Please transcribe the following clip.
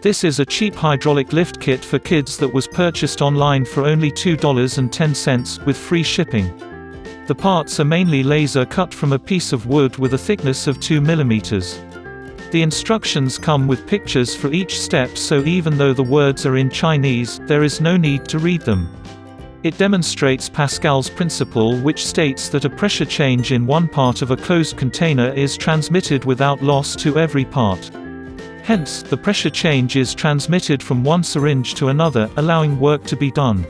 This is a cheap hydraulic lift kit for kids that was purchased online for only $2.10, with free shipping. The parts are mainly laser cut from a piece of wood with a thickness of 2 mm. The instructions come with pictures for each step, so even though the words are in Chinese, there is no need to read them. It demonstrates Pascal's principle, which states that a pressure change in one part of a closed container is transmitted without loss to every part. Hence, the pressure change is transmitted from one syringe to another, allowing work to be done.